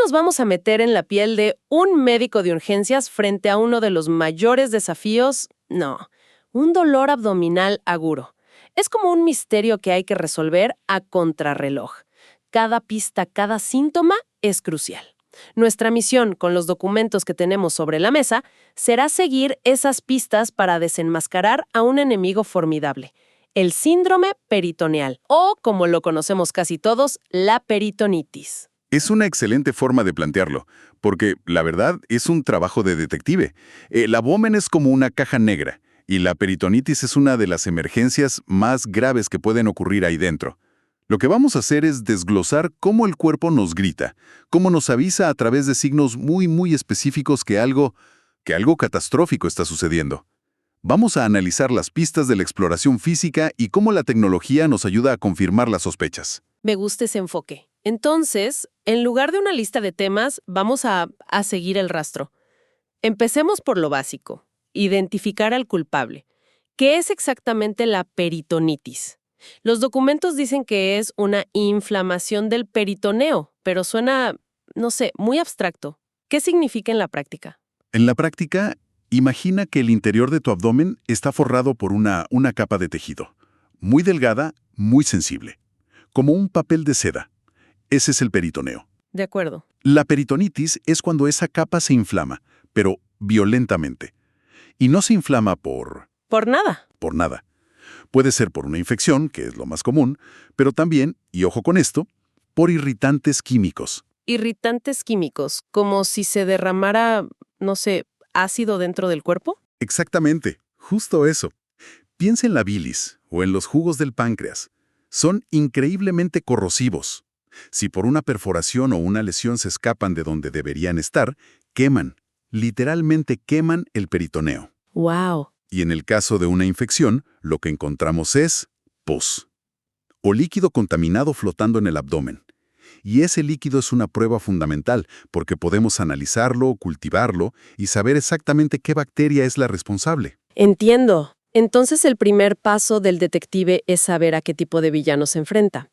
nos vamos a meter en la piel de un médico de urgencias frente a uno de los mayores desafíos? No, un dolor abdominal agudo. Es como un misterio que hay que resolver a contrarreloj. Cada pista, cada síntoma es crucial. Nuestra misión, con los documentos que tenemos sobre la mesa, será seguir esas pistas para desenmascarar a un enemigo formidable, el síndrome peritoneal, o, como lo conocemos casi todos, la peritonitis. Es una excelente forma de plantearlo, porque, la verdad, es un trabajo de detective. El abdomen es como una caja negra, y la peritonitis es una de las emergencias más graves que pueden ocurrir ahí dentro. Lo que vamos a hacer es desglosar cómo el cuerpo nos grita, cómo nos avisa a través de signos muy específicos que algo catastrófico está sucediendo. Vamos a analizar las pistas de la exploración física y cómo la tecnología nos ayuda a confirmar las sospechas. Me gusta ese enfoque. Entonces, en lugar de una lista de temas, vamos a seguir el rastro. Empecemos por lo básico, identificar al culpable. ¿Qué es exactamente la peritonitis? Los documentos dicen que es una inflamación del peritoneo, pero suena, no sé, muy abstracto. ¿Qué significa en la práctica? En la práctica, imagina que el interior de tu abdomen está forrado por una capa de tejido, muy delgada, muy sensible, como un papel de seda. Ese es el peritoneo. De acuerdo. La peritonitis es cuando esa capa se inflama, pero violentamente. Y no se inflama por nada. por nada. Puede ser por una infección, que es lo más común, pero también, y ojo con esto, por irritantes químicos. Irritantes químicos, como si se derramara, no sé, ácido dentro del cuerpo. Exactamente, justo eso. Piensa en la bilis o en los jugos del páncreas. Son increíblemente corrosivos. Si por una perforación o una lesión se escapan de donde deberían estar, queman, literalmente queman el peritoneo. ¡Wow! Y en el caso de una infección, lo que encontramos es pus, o líquido contaminado flotando en el abdomen. Y ese líquido es una prueba fundamental, porque podemos analizarlo, cultivarlo y saber exactamente qué bacteria es la responsable. Entiendo. Entonces el primer paso del detective es saber a qué tipo de villano se enfrenta.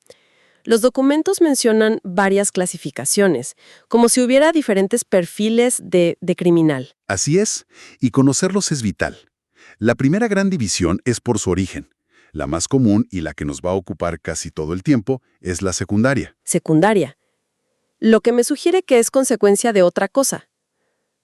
Los documentos mencionan varias clasificaciones, como si hubiera diferentes perfiles de criminal. Así es, y conocerlos es vital. La primera gran división es por su origen. La más común y la que nos va a ocupar casi todo el tiempo es la secundaria. Secundaria. Lo que me sugiere que es consecuencia de otra cosa,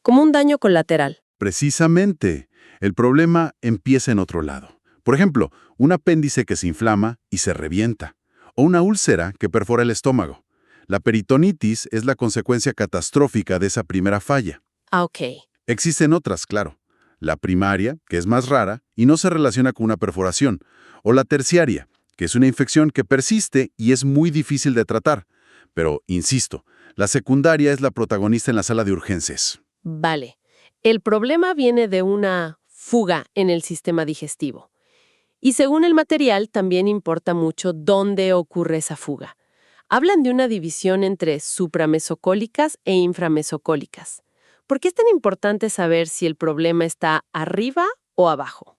como un daño colateral. Precisamente, el problema empieza en otro lado. Por ejemplo, un apéndice que se inflama y se revienta, o una úlcera que perfora el estómago. La peritonitis es la consecuencia catastrófica de esa primera falla. Ah, ok. Existen otras, claro. La primaria, que es más rara y no se relaciona con una perforación, o la terciaria, que es una infección que persiste y es muy difícil de tratar. Pero, insisto, la secundaria es la protagonista en la sala de urgencias. Vale. El problema viene de una fuga en el sistema digestivo. Y según el material, también importa mucho dónde ocurre esa fuga. Hablan de una división entre supramesocólicas e inframesocólicas. ¿Por qué es tan importante saber si el problema está arriba o abajo?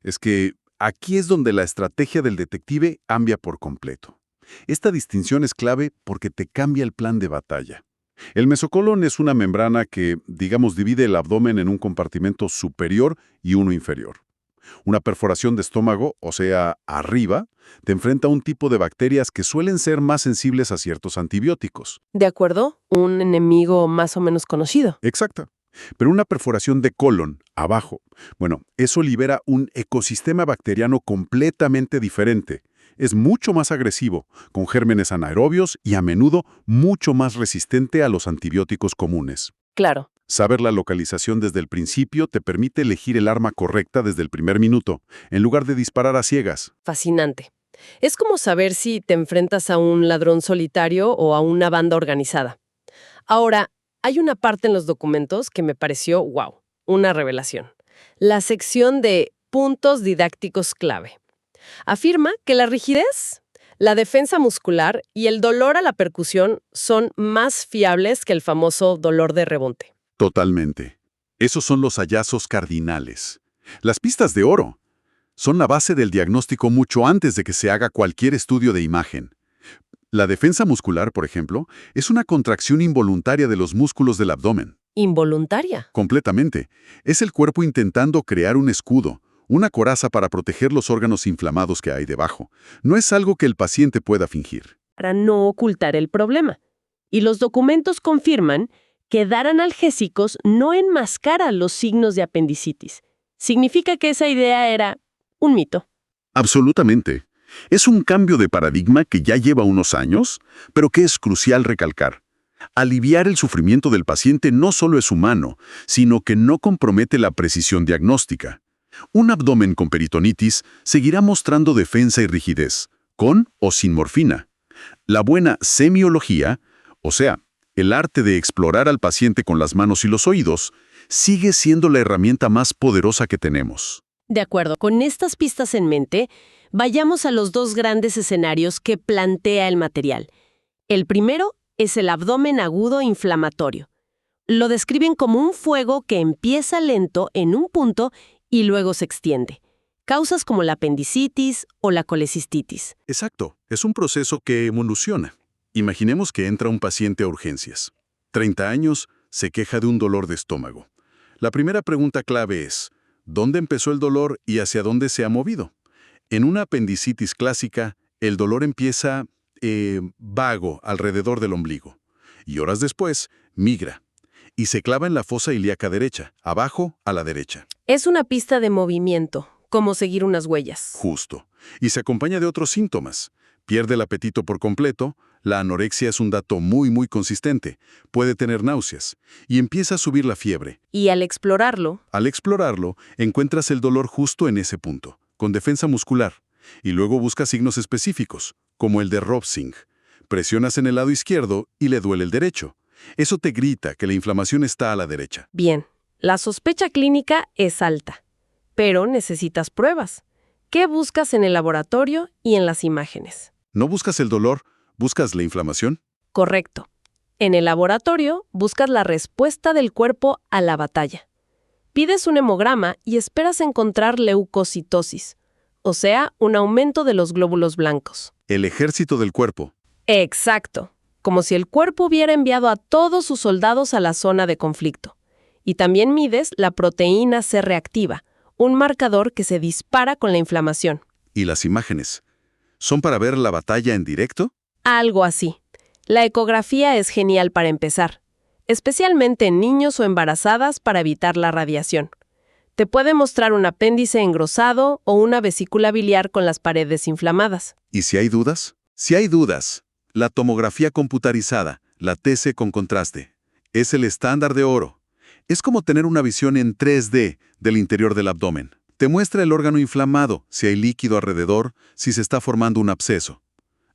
Es que aquí es donde la estrategia del detective cambia por completo. Esta distinción es clave porque te cambia el plan de batalla. El mesocolon es una membrana que, digamos, divide el abdomen en un compartimento superior y uno inferior. Una perforación de estómago, o sea, arriba, te enfrenta a un tipo de bacterias que suelen ser más sensibles a ciertos antibióticos. ¿De acuerdo? Un enemigo más o menos conocido. Exacto. Pero una perforación de colon, abajo, bueno, eso libera un ecosistema bacteriano completamente diferente. Es mucho más agresivo, con gérmenes anaerobios y a menudo mucho más resistente a los antibióticos comunes. Claro. Saber la localización desde el principio te permite elegir el arma correcta desde el primer minuto, en lugar de disparar a ciegas. Fascinante. Es como saber si te enfrentas a un ladrón solitario o a una banda organizada. Ahora, hay una parte en los documentos que me pareció, wow, una revelación. La sección de puntos didácticos clave. Afirma que la rigidez, la defensa muscular y el dolor a la percusión son más fiables que el famoso dolor de rebonte. Totalmente. Esos son los hallazgos cardinales. Las pistas de oro son la base del diagnóstico mucho antes de que se haga cualquier estudio de imagen. La defensa muscular, por ejemplo, es una contracción involuntaria de los músculos del abdomen. Involuntaria. Completamente. Es el cuerpo intentando crear un escudo, una coraza para proteger los órganos inflamados que hay debajo. No es algo que el paciente pueda fingir. Para no ocultar el problema. Y los documentos confirman que dar analgésicos no enmascara los signos de apendicitis. Significa que esa idea era un mito. Absolutamente. Es un cambio de paradigma que ya lleva unos años, pero que es crucial recalcar. Aliviar el sufrimiento del paciente no solo es humano, sino que no compromete la precisión diagnóstica. Un abdomen con peritonitis seguirá mostrando defensa y rigidez, con o sin morfina. La buena semiología, o sea, el arte de explorar al paciente con las manos y los oídos, sigue siendo la herramienta más poderosa que tenemos. De acuerdo, con estas pistas en mente, vayamos a los dos grandes escenarios que plantea el material. El primero es el abdomen agudo inflamatorio. Lo describen como un fuego que empieza lento en un punto y luego se extiende. Causas como la apendicitis o la colecistitis. Exacto, es un proceso que evoluciona. Imaginemos que entra un paciente a urgencias. 30 años, se queja de un dolor de estómago. La primera pregunta clave es, ¿dónde empezó el dolor y hacia dónde se ha movido? En una apendicitis clásica, el dolor empieza vago alrededor del ombligo y horas después migra y se clava en la fosa ilíaca derecha, abajo a la derecha. Es una pista de movimiento, como seguir unas huellas. Justo. Y se acompaña de otros síntomas. Pierde el apetito por completo, la anorexia es un dato muy consistente, puede tener náuseas y empieza a subir la fiebre. Y al explorarlo, encuentras el dolor justo en ese punto, con defensa muscular, y luego buscas signos específicos, como el de Ropsing. Presionas en el lado izquierdo y le duele el derecho. Eso te grita que la inflamación está a la derecha. bien, la sospecha clínica es alta, pero necesitas pruebas. ¿Qué buscas en el laboratorio y en las imágenes? ¿No buscas el dolor, buscas la inflamación? Correcto. En el laboratorio buscas la respuesta del cuerpo a la batalla. Pides un hemograma y esperas encontrar leucocitosis, o sea, un aumento de los glóbulos blancos. El ejército del cuerpo. Exacto, como si el cuerpo hubiera enviado a todos sus soldados a la zona de conflicto. Y también mides la proteína C reactiva, un marcador que se dispara con la inflamación. ¿Y las imágenes? ¿Son para ver la batalla en directo? Algo así. La ecografía es genial para empezar, especialmente en niños o embarazadas para evitar la radiación. Te puede mostrar un apéndice engrosado o una vesícula biliar con las paredes inflamadas. ¿Y si hay dudas? Si hay dudas, la tomografía computarizada, la TC con contraste, es el estándar de oro. Es como tener una visión en 3D del interior del abdomen. Te muestra el órgano inflamado, si hay líquido alrededor, si se está formando un absceso.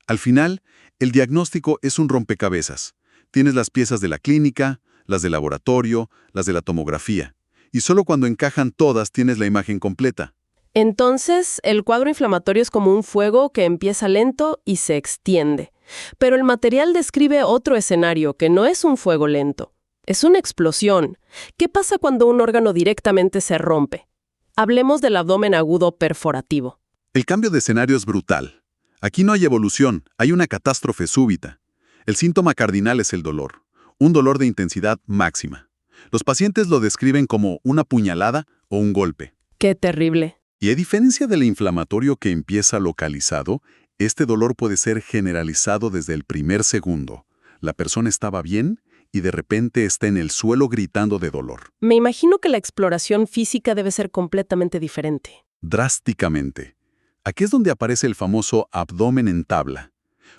Al final, el diagnóstico es un rompecabezas. Tienes las piezas de la clínica, las del laboratorio, las de la tomografía. Y solo cuando encajan todas tienes la imagen completa. Entonces, el cuadro inflamatorio es como un fuego que empieza lento y se extiende. Pero el material describe otro escenario que no es un fuego lento. Es una explosión. ¿Qué pasa cuando un órgano directamente se rompe? Hablemos del abdomen agudo perforativo. El cambio de escenario es brutal. Aquí no hay evolución, hay una catástrofe súbita. El síntoma cardinal es el dolor, un dolor de intensidad máxima. Los pacientes lo describen como una puñalada o un golpe. ¡Qué terrible! Y a diferencia del inflamatorio que empieza localizado, este dolor puede ser generalizado desde el primer segundo. La persona estaba bien y de repente está en el suelo gritando de dolor. Me imagino que la exploración física debe ser completamente diferente. Drásticamente. Aquí es donde aparece el famoso abdomen en tabla.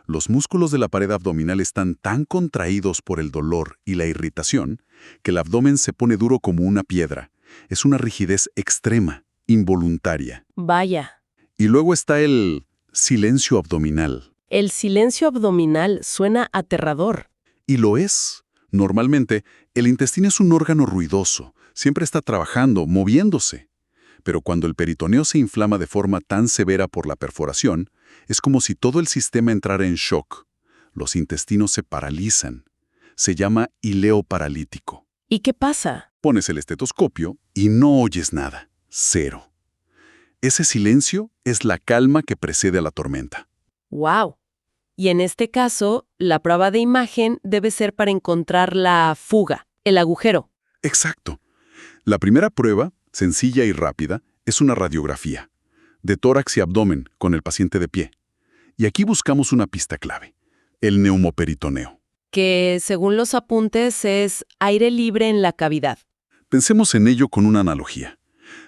Los músculos de la pared abdominal están tan contraídos por el dolor y la irritación que el abdomen se pone duro como una piedra. Es una rigidez extrema, involuntaria. Vaya. Y luego está el silencio abdominal. El silencio abdominal suena aterrador. Y lo es. Normalmente, el intestino es un órgano ruidoso. Siempre está trabajando, moviéndose. Pero cuando el peritoneo se inflama de forma tan severa por la perforación, es como si todo el sistema entrara en shock. Los intestinos se paralizan. Se llama ileo paralítico. ¿Y qué pasa? Pones el estetoscopio y no oyes nada. Cero. Ese silencio es la calma que precede a la tormenta. ¡Wow! Y en este caso, la prueba de imagen debe ser para encontrar la fuga, el agujero. Exacto. La primera prueba, sencilla y rápida, es una radiografía de tórax y abdomen con el paciente de pie. Y aquí buscamos una pista clave, el neumoperitoneo. Que, según los apuntes, es aire libre en la cavidad. Pensemos en ello con una analogía.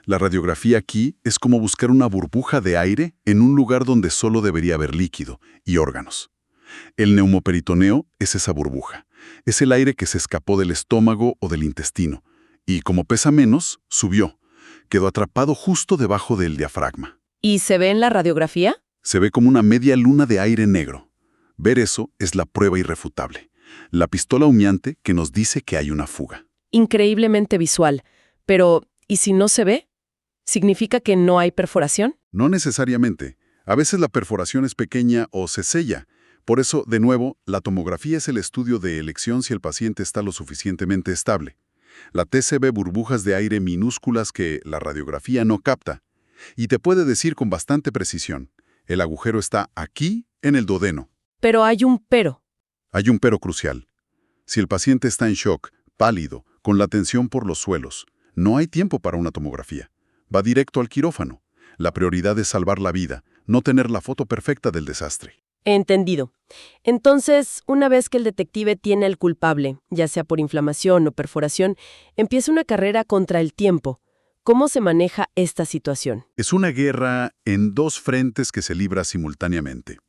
La radiografía aquí es como buscar una burbuja de aire en un lugar donde solo debería haber líquido y órganos. El neumoperitoneo es esa burbuja. Es el aire que se escapó del estómago o del intestino. Y como pesa menos, subió. Quedó atrapado justo debajo del diafragma. ¿Y se ve en la radiografía? Se ve como una media luna de aire negro. Ver eso es la prueba irrefutable. La pistola humeante que nos dice que hay una fuga. Increíblemente visual. Pero, ¿y si no se ve? ¿Significa que no hay perforación? No necesariamente. A veces la perforación es pequeña o se sella. Por eso, de nuevo, la tomografía es el estudio de elección si el paciente está lo suficientemente estable. La TC ve burbujas de aire minúsculas que la radiografía no capta. Y te puede decir con bastante precisión, el agujero está aquí, en el duodeno. Pero hay un pero. Hay un pero crucial. Si el paciente está en shock, pálido, con la tensión por los suelos, no hay tiempo para una tomografía. Va directo al quirófano. La prioridad es salvar la vida, no tener la foto perfecta del desastre. Entendido. Entonces, una vez que el detective tiene al culpable, ya sea por inflamación o perforación, empieza una carrera contra el tiempo. ¿Cómo se maneja esta situación? Es una guerra en dos frentes que se libra simultáneamente.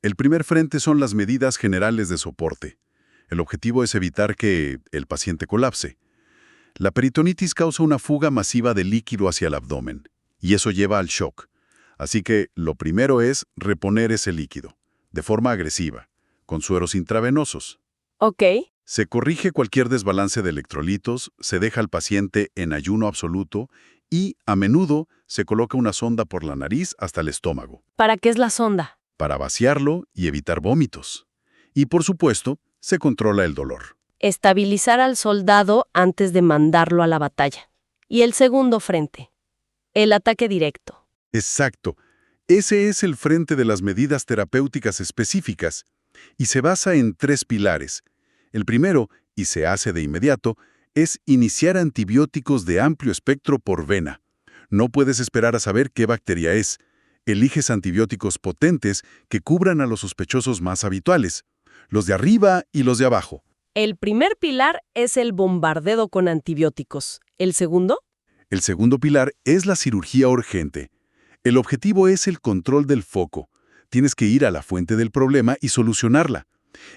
El primer frente son las medidas generales de soporte. El objetivo es evitar que el paciente colapse. La peritonitis causa una fuga masiva de líquido hacia el abdomen, y eso lleva al shock. Así que lo primero es reponer ese líquido, de forma agresiva, con sueros intravenosos. Ok. Se corrige cualquier desbalance de electrolitos, se deja al paciente en ayuno absoluto y, a menudo, se coloca una sonda por la nariz hasta el estómago, ¿Para qué es la sonda? para vaciarlo y evitar vómitos. Y, por supuesto, se controla el dolor. Estabilizar al soldado antes de mandarlo a la batalla. Y el segundo frente. El ataque directo. Exacto. Ese es el frente de las medidas terapéuticas específicas y se basa en tres pilares. El primero, y se hace de inmediato, es iniciar antibióticos de amplio espectro por vena. No puedes esperar a saber qué bacteria es. Eliges antibióticos potentes que cubran a los sospechosos más habituales, los de arriba y los de abajo. El primer pilar es el bombardeo con antibióticos. ¿El segundo? El segundo pilar es la cirugía urgente. El objetivo es el control del foco. Tienes que ir a la fuente del problema y solucionarla.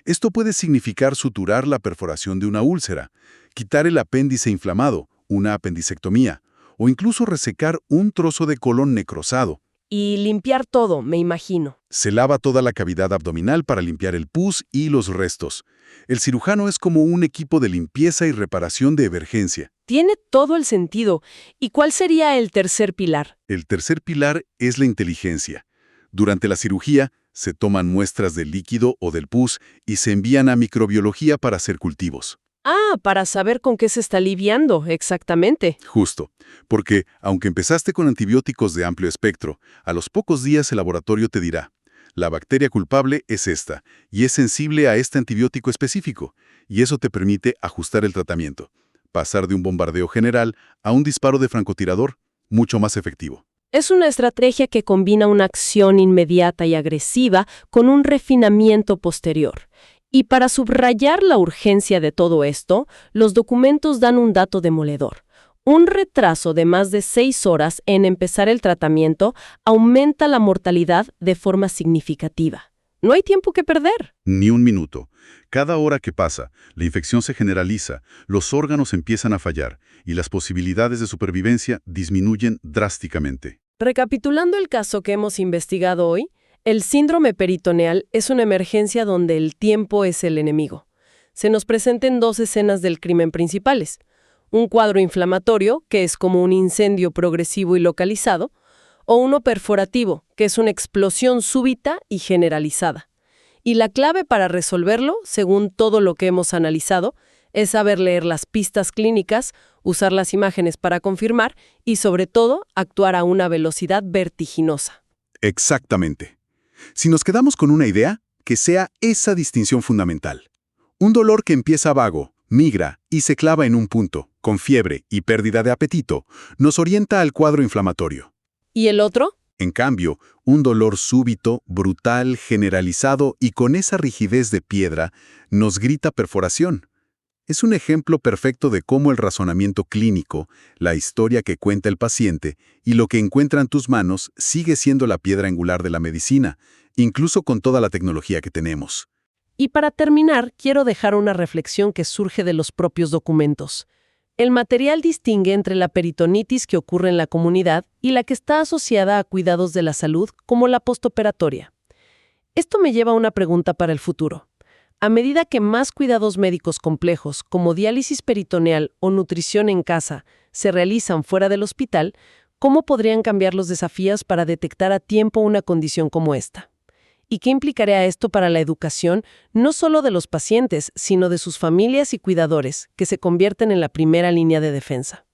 Esto puede significar suturar la perforación de una úlcera, quitar el apéndice inflamado, una apendicectomía, o incluso resecar un trozo de colon necrosado. Y limpiar todo, me imagino. Se lava toda la cavidad abdominal para limpiar el pus y los restos. El cirujano es como un equipo de limpieza y reparación de emergencia. Tiene todo el sentido. ¿Y cuál sería el tercer pilar? El tercer pilar es la inteligencia. Durante la cirugía, se toman muestras del líquido o del pus y se envían a microbiología para hacer cultivos. Ah, para saber con qué se está lidiando, exactamente. Justo, porque aunque empezaste con antibióticos de amplio espectro, a los pocos días el laboratorio te dirá, la bacteria culpable es esta, y es sensible a este antibiótico específico, y eso te permite ajustar el tratamiento, pasar de un bombardeo general a un disparo de francotirador mucho más efectivo. Es una estrategia que combina una acción inmediata y agresiva con un refinamiento posterior. Y para subrayar la urgencia de todo esto, los documentos dan un dato demoledor. Un retraso de más de 6 horas en empezar el tratamiento aumenta la mortalidad de forma significativa. No hay tiempo que perder. Ni un minuto. Cada hora que pasa, la infección se generaliza, los órganos empiezan a fallar y las posibilidades de supervivencia disminuyen drásticamente. Recapitulando el caso que hemos investigado hoy, el síndrome peritoneal es una emergencia donde el tiempo es el enemigo. Se nos presentan 2 escenas del crimen principales. Un cuadro inflamatorio, que es como un incendio progresivo y localizado, o uno perforativo, que es una explosión súbita y generalizada. Y la clave para resolverlo, según todo lo que hemos analizado, es saber leer las pistas clínicas, usar las imágenes para confirmar y, sobre todo, actuar a una velocidad vertiginosa. Exactamente. Si nos quedamos con una idea, que sea esa distinción fundamental. Un dolor que empieza vago, migra y se clava en un punto, con fiebre y pérdida de apetito, nos orienta al cuadro inflamatorio. ¿Y el otro? En cambio, un dolor súbito, brutal, generalizado y con esa rigidez de piedra, nos grita perforación. Es un ejemplo perfecto de cómo el razonamiento clínico, la historia que cuenta el paciente y lo que encuentra en tus manos sigue siendo la piedra angular de la medicina, incluso con toda la tecnología que tenemos. Y para terminar, quiero dejar una reflexión que surge de los propios documentos. El material distingue entre la peritonitis que ocurre en la comunidad y la que está asociada a cuidados de la salud, como la postoperatoria. Esto me lleva a una pregunta para el futuro. A medida que más cuidados médicos complejos, como diálisis peritoneal o nutrición en casa, se realizan fuera del hospital, ¿cómo podrían cambiar los desafíos para detectar a tiempo una condición como esta? ¿Y qué implicaría esto para la educación, no solo de los pacientes, sino de sus familias y cuidadores, que se convierten en la primera línea de defensa?